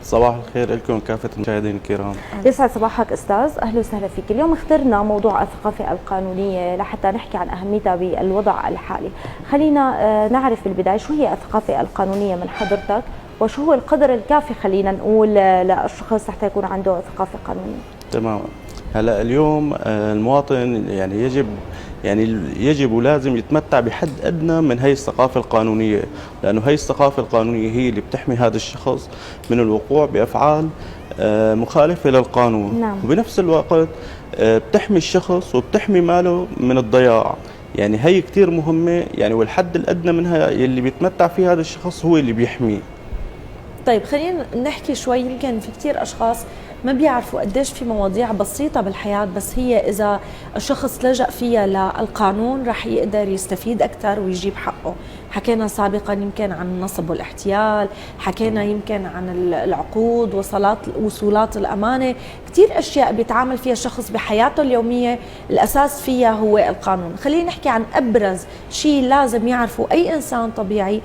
صباح الخير لكم كافة المشاهدين الكرام. يسعد صباحك أستاذ، أهلا وسهلا فيك. اليوم اخترنا موضوع الثقافة القانونية لحتى نحكي عن أهميتها بالوضع الحالي. خلينا نعرف بالبداية شو هي الثقافة القانونية من حضرتك، وشو هو القدر الكافي خلينا نقول للشخص حتى يكون عنده ثقافة قانونية. تمام. هلا اليوم المواطن يجب ولازم يتمتع بحد ادنى من هي الثقافه القانونيه، لانه هي الثقافه القانونيه هي اللي بتحمي هذا الشخص من الوقوع بافعال مخالفه للقانون. نعم. وبنفس الوقت بتحمي الشخص وبتحمي ماله من الضياع. يعني هي كثير مهمه، يعني والحد الادنى منها اللي بيتمتع فيه هذا الشخص هو اللي بيحميه. طيب خلينا نحكي شوي. يمكن في كتير أشخاص ما بيعرفوا قديش في مواضيع بسيطة بالحياة، بس هي إذا الشخص لجأ فيها للقانون رح يقدر يستفيد أكثر ويجيب حقه. حكينا سابقا يمكن عن النصب والاحتيال، حكينا يمكن عن العقود، وصولات الأمانة، كتير أشياء بيتعامل فيها الشخص بحياته اليومية الأساس فيها هو القانون. خلينا نحكي عن أبرز شيء لازم يعرفه أي إنسان طبيعي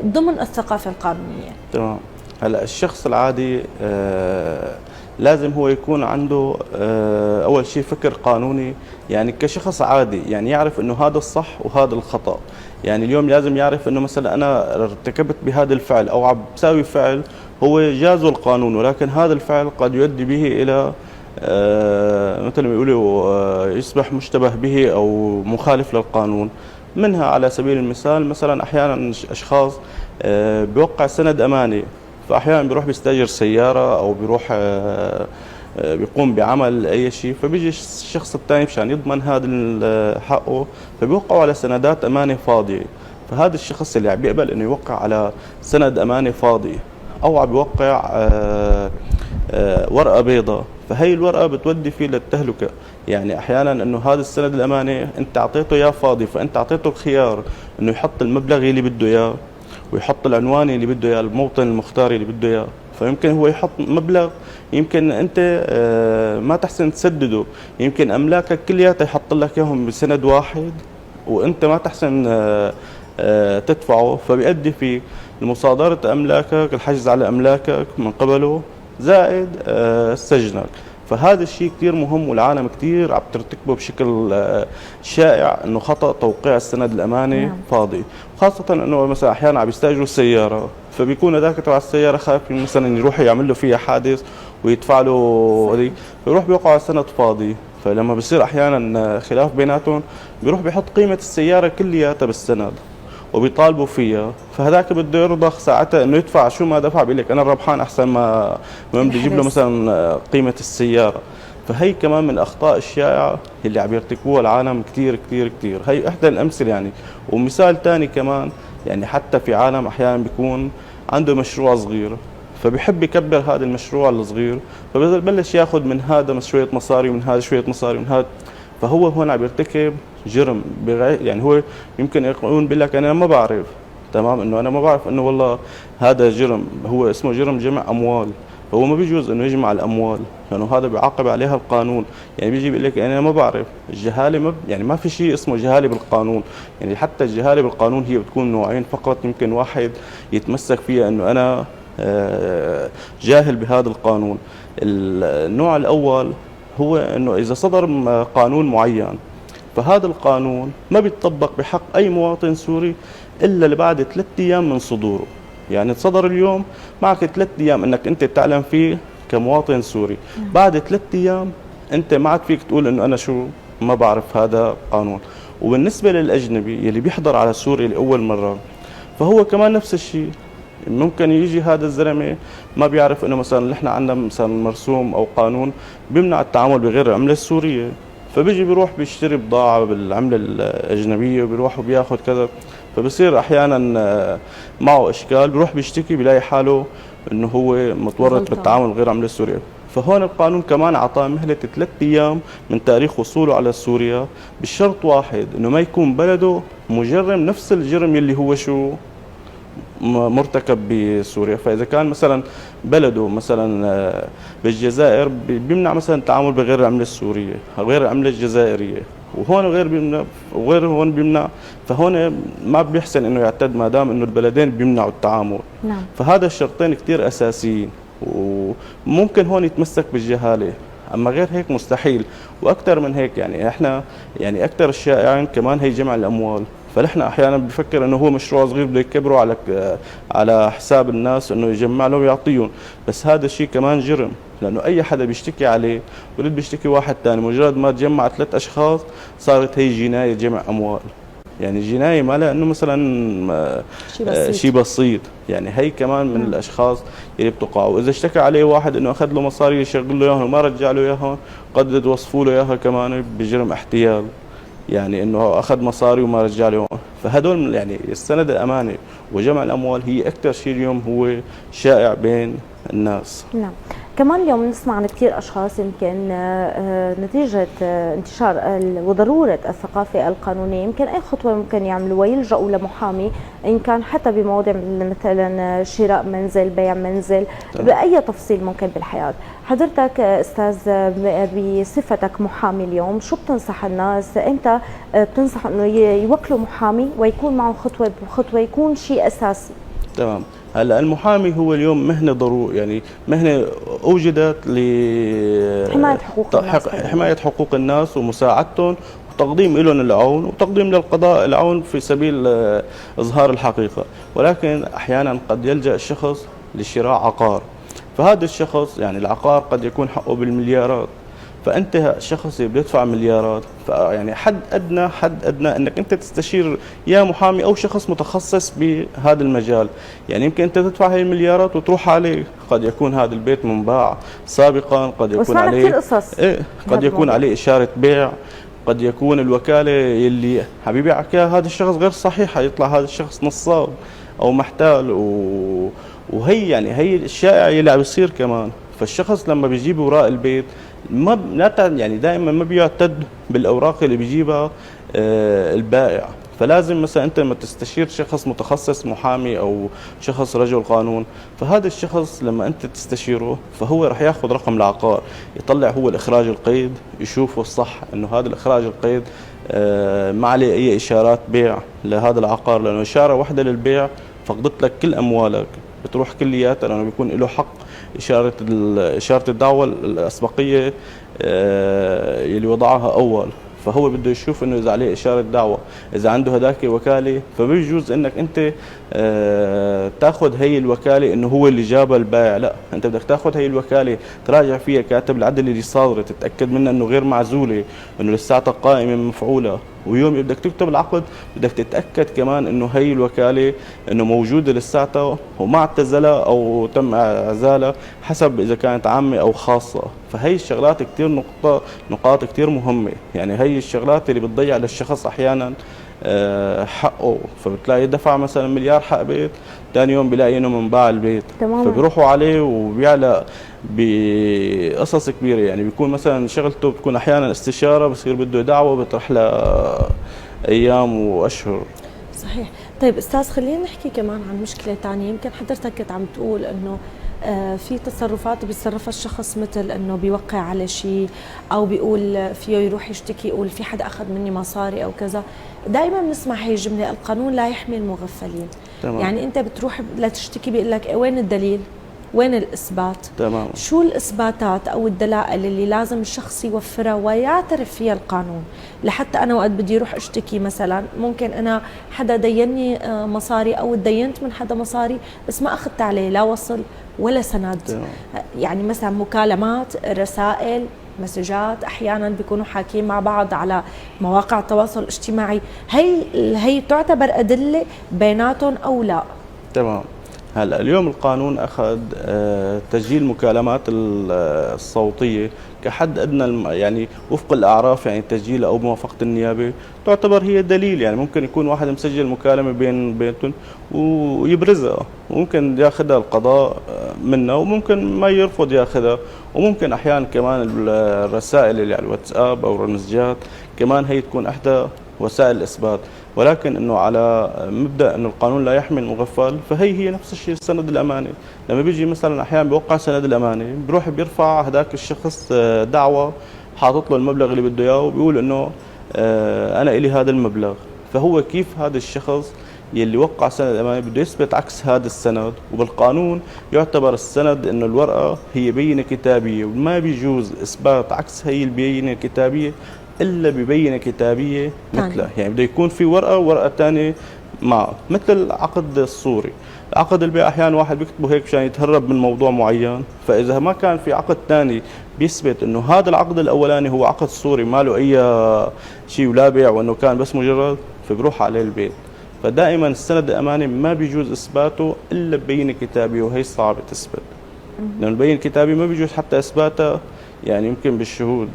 ضمن الثقافة القانونية. تمام. هلا الشخص العادي لازم هو يكون عنده اول شيء فكر قانوني، يعني كشخص عادي يعني يعرف انه هذا الصح وهذا الخطأ. يعني اليوم لازم يعرف انه مثلا انا ارتكبت بهذا الفعل او عم بساوي فعل هو جازه القانون، ولكن هذا الفعل قد يؤدي به الى مثل ما يقولوا يصبح مشتبه به او مخالف للقانون. منها على سبيل المثال مثلا احيانا اشخاص بيوقع سند اماني، فاحيانا بيروح بيستاجر سياره او بيروح بيقوم بعمل اي شيء، فبيجي الشخص الثاني مشان يضمن هذا حقه فبيوقعوا على سندات امانه فاضيه. فهذا الشخص اللي عم بيقبل انه يوقع على سند امانه فاضي او عم بيوقع ورقه بيضاء، فهي الورقه بتودي فيه للتهلكه. يعني احيانا انه هذا السند الامانه انت اعطيته اياه فاضي، فانت اعطيته الخيار انه يحط المبلغ اللي بده اياه ويحط العنوان اللي بده اياه، الموطن المختار اللي بده اياه. فيمكن هو يحط مبلغ يمكن انت ما تحسن تسدده، يمكن املاكك كلياتها يحط لك اياهم بسند واحد وانت ما تحسن تدفعه، فبيؤدي فيك لمصادره املاكك، الحجز على املاكك من قبله، زائد سجنك. فهذا الشيء كثير مهم، والعالم كثير عم ترتكبه بشكل شائع، انه خطأ توقيع السند الاماني. نعم. فاضي، خاصة انه مثلا احيانا عم يستاجروا سيارة، فبيكون هذاك تبع السيارة خايف مثلا يروح يعمل له فيها حادث ويدفع له، فيروح بيوقع على سند فاضي. فلما بصير احيانا خلاف بيناتهم بيروح بيحط قيمة السيارة كلياتها بالسند وبيطالبوا فيها، فهذاك بده يرضى ساعتها انه يدفع شو ما دفع، بيقول لك انا ربحان احسن ما بدي يجيب له مثلا قيمه السياره. فهي كمان من الاخطاء الشائعه اللي عم يرتكبوها العالم كثير كثير كثير. هي احدى الامثله يعني. ومثال ثاني كمان، يعني حتى في عالم احيانا بيكون عنده مشروع صغير فبيحب يكبر هذا المشروع الصغير، فبلش ياخذ من هذا شويه مصاري ومن هذا شويه مصاري ومن هذا، فهو هون عم يرتكب جرم. يعني هو يمكن يقولون بيقول لك انا ما بعرف، تمام، انه انا ما بعرف انه والله هذا جرم، هو اسمه جرم جمع اموال، فهو ما بيجوز انه يجمع الاموال لانه هذا بيعاقب عليها القانون. يعني بيجي بيقول لك انا ما بعرف. الجهاله يعني ما في شيء اسمه جهاله بالقانون، يعني حتى الجهاله بالقانون هي بتكون نوعين فقط. يمكن واحد يتمسك فيها انه انا جاهل بهذا القانون. النوع الاول هو انه اذا صدر قانون معين فهذا القانون ما بيتطبق بحق أي مواطن سوري إلا لبعد 3 أيام من صدوره. يعني صدر اليوم، معك 3 أيام أنك أنت تعلم فيه كمواطن سوري. بعد 3 أيام أنت ما عاد فيك تقول أنه أنا شو ما بعرف هذا قانون. وبالنسبة للأجنبي يلي بيحضر على سوريا لأول مرة فهو كمان نفس الشيء. ممكن يجي هذا الزلمه ما بيعرف انه مثلا نحن عندنا مثلا مرسوم او قانون بيمنع التعامل بغير العمله السوريه، فبيجي بيروح بيشتري بضاعة بالعملة الأجنبية وبيروح وبياخذ كذا، فبصير أحيانا معه إشكال، بيروح بيشتكي بيلاقي حاله إنه هو متورط بالتعامل غير العملة السورية. فهون القانون كمان أعطاه مهلة 3 أيام من تاريخ وصوله على سوريا، بالشرط واحد إنه ما يكون بلده مجرم نفس الجرم اللي هو شو مرتكب بسوريا. فاذا كان مثلا بلده مثلا بالجزائر بيمنع مثلا التعامل بغير العمله السوريه او غير العمله الجزائريه، وهون غير بيمنع وغير هون بيمنع، فهون ما بيحسن انه يعتد ما دام انه البلدين بيمنعوا التعامل. نعم. فهذا الشرطين كثير اساسيين. وممكن هون يتمسك بالجهاله، اما غير هيك مستحيل. واكثر من هيك يعني احنا يعني اكثر الشائعين كمان هي جمع الاموال. فنحن احيانا بفكر انه هو مشروع صغير بده يكبره على حساب الناس، انه يجمع لهم ويعطيهم، بس هذا الشيء كمان جرم، لانه اي حدا بيشتكي عليه ولد بيشتكي واحد ثاني، مجرد ما تجمع 3 اشخاص صارت هي جنايه جمع اموال. يعني جنايه ما لها انه مثلا شيء بسيط، يعني هي كمان من الاشخاص اللي بتقع. واذا اشتكى عليه واحد انه اخذ له مصاري يشغل له اياهم وما رجع له اياهم، قد توصفوا له اياها كمان بجرم احتيال، يعني انه اخذ مصاري وما رجع له. فهدول يعني السند الامانه وجمع الاموال هي اكثر شيء اليوم هو شائع بين الناس. نعم. كمان اليوم نسمع عن كثير اشخاص يمكن نتيجه انتشار وضروره الثقافه القانونيه، يمكن اي خطوه ممكن يعملوها يلجأوا لمحامي، ان كان حتى بمواضيع مثلا شراء منزل، بيع منزل، باي تفصيل ممكن بالحياه. حضرتك استاذ بصفتك محامي اليوم، شو بتنصح الناس؟ امتى بتنصح انه يوكلوا محامي ويكون معه خطوه بخطوه يكون شيء اساسي؟ تمام. هلا المحامي هو اليوم مهنه ضروري، يعني مهنه اوجدت حمايه حقوق الناس ومساعدتهم وتقديم لهم العون وتقديم للقضاء العون في سبيل اظهار الحقيقه. ولكن احيانا قد يلجأ الشخص لشراء عقار، فهذا الشخص يعني العقار قد يكون حقه بالمليارات، فانت شخص بيدفع مليارات، يعني حد ادنى انك انت تستشير يا محامي او شخص متخصص بهذا المجال. يعني يمكن انت تدفع هاي المليارات وتروح عليه، قد يكون هذا البيت منباع سابقا، قد يكون عليه قد يكون عليه اشاره بيع، قد يكون الوكاله اللي حبيبي يبيعك هذا الشخص غير صحيح، يطلع هذا الشخص نصاب او محتال وهي يعني هي الشائع اللي عم بيصير كمان. فالشخص لما بيجيب وراء البيت ما يعني دائما ما بيعتد بالاوراق اللي بيجيبها البائع. فلازم مثلا انت لما تستشير شخص متخصص محامي او شخص رجل قانون، فهذا الشخص لما انت تستشيره فهو رح ياخذ رقم العقار، يطلع هو الاخراج القيد، يشوفه الصح انه هذا الاخراج القيد ما عليه اي اشارات بيع لهذا العقار، لانه اشاره واحده للبيع فقدت لك كل اموالك، بتروح كلياتها، لانه بيكون له حق اشاره الدعوه الاسبقيه اللي وضعها اول. فهو بده يشوف انه اذا عليه اشاره دعوه، اذا عنده هداك وكاله، فبيجوز انك انت تاخذ هي الوكاله انه هو اللي جابها البائع، لا، انت بدك تاخذ هي الوكاله تراجع فيها كاتب العدل اللي صادره، تتاكد منها انه غير معزوله، انه لساتها قائمه مفعوله. ويوم بدك تكتب العقد بدك تتاكد كمان انه هي الوكاله انه موجوده لساتها وما اعتزلها او تم اعزالها، حسب اذا كانت عامه او خاصه. فهي الشغلات كثير نقاط كثير مهمه، يعني هي الشغلات اللي بتضيع للشخص احيانا حقه. فبتلاقي دفع مثلا مليار حق بيت، ثاني يوم بيلاقي انه منباع البيت، فبيروحوا عليه وبيعلق بقصص كبيره. يعني بيكون مثلا شغلته بتكون احيانا استشاره، بصير بده دعوه بتروح له ايام واشهر. صحيح. طيب استاذ، خلينا نحكي كمان عن مشكله ثانيه. يمكن حضرتك كنت عم تقول انه في تصرفات بيتصرفها الشخص، مثل انه بيوقع على شيء او بيقول فيه يروح يشتكي يقول في حدا اخذ مني مصاري او كذا. دائما بنسمع هي الجمله، القانون لا يحمي المغفلين. تمام. يعني انت بتروح لتشتكي بيقول لك وين الدليل؟ وين الإثبات؟ تمام. شو الإثباتات أو الدلائل اللي لازم الشخص يوفرها ويعترف فيها القانون؟ لحتى أنا وقت بدي أروح أشتكي مثلا، ممكن أنا حدا ديني مصاري أو دينت من حدا مصاري بس ما أخذت عليه لا وصل ولا سند. تمام. يعني مثلا مكالمات، رسائل، مسجات، أحيانا بيكونوا حاكيين مع بعض على مواقع التواصل الاجتماعي، هي تعتبر أدلة بيناتهم أو لا؟ تمام. هلا اليوم القانون اخذ تسجيل مكالمات الصوتيه كحد ادنى، يعني وفق الاعراف، يعني تسجيلها او بموافقه النيابه تعتبر هي دليل. يعني ممكن يكون واحد مسجل مكالمه بينهم ويبرزها، وممكن ياخذها القضاء منها وممكن ما يرفض ياخذها. وممكن احيانا كمان الرسائل اللي على الواتساب او المسجات كمان هي تكون احدى وسائل الاثبات. ولكن انه على مبدا انه القانون لا يحمي المغفل، فهي نفس الشيء السند الاماني. لما بيجي مثلا احيانا بيوقع سند الاماني، بيروح بيرفع هذاك الشخص دعوه، حاطط له المبلغ اللي بده اياه وبيقول انه انا الي هذا المبلغ. فهو كيف هذا الشخص يلي وقع سند الأمانة بده يثبت عكس هذا السند، وبالقانون يعتبر السند إنه الورقة هي بينة كتابية، وما بيجوز إثبات عكس هي البينة الكتابية إلا ببينة كتابية مثلها. يعني بده يكون في ورقة وورقة ثانية معه، مثل العقد الصوري. عقد البيع أحيانا واحد بيكتبه هيك مشان يتهرب من موضوع معين، فإذا ما كان في عقد ثاني بيثبت إنه هذا العقد الأولاني هو عقد صوري ما له أي شيء ولا بيع وإنه كان بس مجرد، فبروح عليه البيت. فدائما السند الأماني ما بيجوز إثباته إلا ببينة كتابية، وهي صعبة تثبت، لأن البينة الكتابية ما بيجوز حتى إثباتها يعني يمكن بالشهود.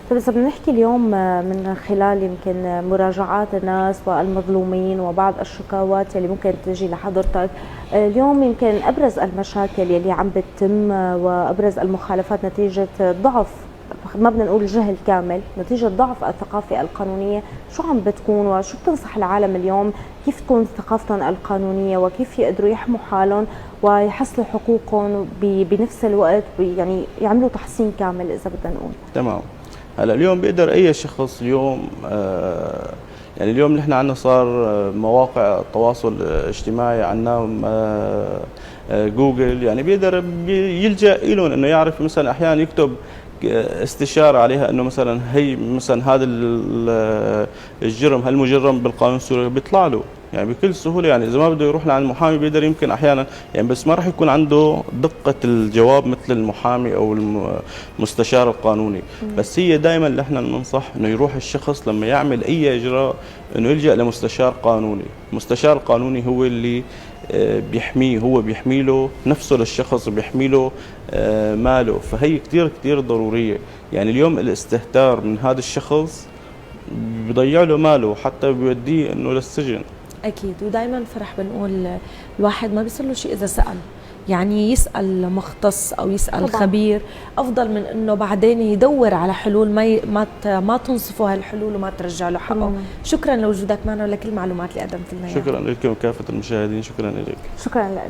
طيب إذا بدنا نحكي اليوم من خلال يمكن مراجعات الناس والمظلومين وبعض الشكاوات اللي ممكن تجي لحضرتك اليوم، يمكن أبرز المشاكل اللي عم بتتم وأبرز المخالفات نتيجة ضعف، ما بدنا نقول جهل كامل، نتيجة ضعف الثقافة القانونية، شو عم بتكون وشو بتنصح العالم اليوم كيف تكون ثقافتهم القانونية وكيف يقدروا يحموا حالهم ويحصلوا حقوقهم بنفس الوقت، يعني يعملوا تحسين كامل إذا بدنا نقول. تمام. هلا اليوم بيقدر اي شخص اليوم يعني اليوم نحن عندنا صار مواقع التواصل الاجتماعي، عندنا جوجل، يعني بيقدر يلجأ لهم انه يعرف مثلا احيانا يكتب استشاره عليها انه مثلا هي مثلا هذا الجرم هل مجرم بالقانون السوري، بيطلع له يعني بكل سهوله. يعني اذا ما بده يروح لعند المحامي بيقدر يمكن احيانا يعني، بس ما راح يكون عنده دقه الجواب مثل المحامي او المستشار القانوني. بس هي دائما اللي احنا بننصح انه يروح الشخص لما يعمل اي اجراء انه يلجأ لمستشار قانوني. المستشار القانوني هو اللي بيحميه، هو بيحمي له نفسه للشخص، بيحمي له ماله. فهي كثير كثير ضروريه. يعني اليوم الاستهتار من هذا الشخص بيضيع له ماله، حتى بيوديه انه للسجن. اكيد. ودائما فرح بنقول الواحد ما بيصير له شيء اذا سأل، يعني يسأل مختص او يسأل طبعا خبير افضل من انه بعدين يدور على حلول ما تنصفه هالحلول وما ترجع له حقه. شكرا لوجودك معنا ولكل المعلومات اللي قدمت لنا. شكرا لكم وكافة المشاهدين. شكرا لك. شكرا لك.